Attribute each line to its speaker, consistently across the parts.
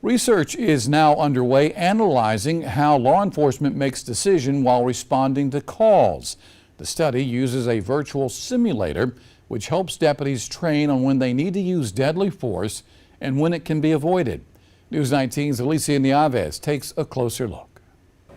Speaker 1: Research is now underway analyzing how law enforcement makes decisions while responding to calls. The study uses a virtual simulator which helps deputies train on when they need to use deadly force and when it can be avoided. News 19's Alicia Nieves takes a closer look.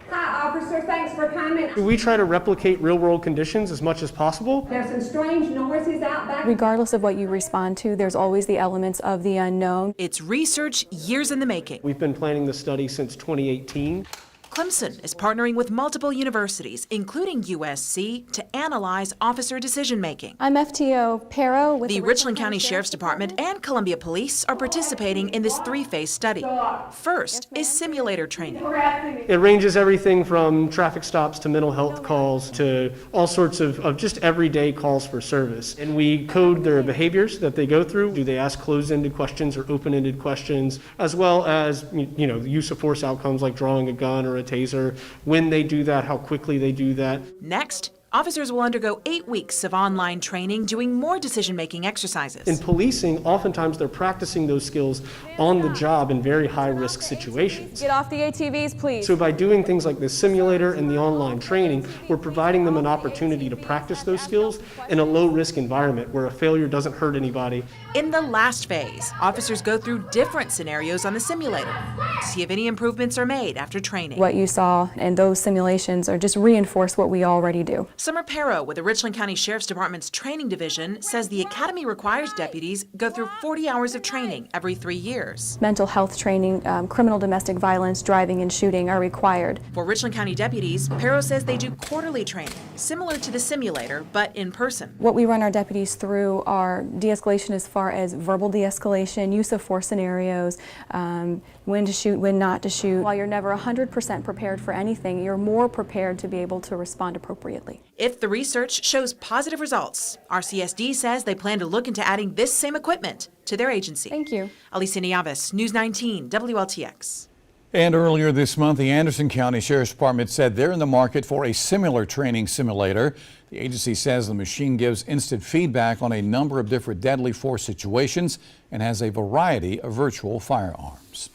Speaker 2: Hi, officer. Thanks for coming.
Speaker 3: We try to replicate real-world conditions as much as possible.
Speaker 2: There's some strange noises out back.
Speaker 4: Regardless of what you respond to, there's always the elements of the unknown.
Speaker 5: It's research years in the making.
Speaker 3: We've been planning the study since 2018.
Speaker 5: Clemson is partnering with multiple universities, including USC, to analyze officer decision-making.
Speaker 4: I'm FTO Pero with
Speaker 5: The Richland County Sheriff's Department and Columbia Police are participating in this three-phase study. First is simulator training.
Speaker 3: It ranges everything from traffic stops to mental health calls to all sorts of just everyday calls for service. And we code their behaviors that they go through. Do they ask closed-ended questions or open-ended questions, as well as, the use of force outcomes like drawing a gun or a taser, when they do that, how quickly they do that.
Speaker 5: Next, officers will undergo 8 weeks of online training doing more decision-making exercises.
Speaker 3: In policing, oftentimes they're practicing those skills on the job in very high-risk situations.
Speaker 4: Get off the ATVs, please.
Speaker 3: So by doing things like the simulator and the online training, we're providing them an opportunity to practice those skills in a low-risk environment where a failure doesn't hurt anybody.
Speaker 5: In the last phase, officers go through different scenarios on the simulator to see if any improvements are made after training.
Speaker 4: What you saw in those simulations are just reinforce what we already do.
Speaker 5: Summer Pero with the Richland County Sheriff's Department's training division says the academy requires deputies go through 40 hours of training every 3 years.
Speaker 4: Mental health training, criminal domestic violence, driving and shooting are required.
Speaker 5: For Richland County deputies, Pero says they do quarterly training, similar to the simulator, but in person.
Speaker 4: What we run our deputies through are de-escalation as far as verbal de-escalation, use of force scenarios, when to shoot, when not to shoot. While you're never 100% prepared for anything, you're more prepared to be able to respond appropriately.
Speaker 5: If the research shows positive results, RCSD says they plan to look into adding this same equipment to their agency.
Speaker 4: Thank you.
Speaker 5: Alicia Nieves, News 19, WLTX.
Speaker 1: And earlier this month, the Anderson County Sheriff's Department said they're in the market for a similar training simulator. The agency says the machine gives instant feedback on a number of different deadly force situations and has a variety of virtual firearms.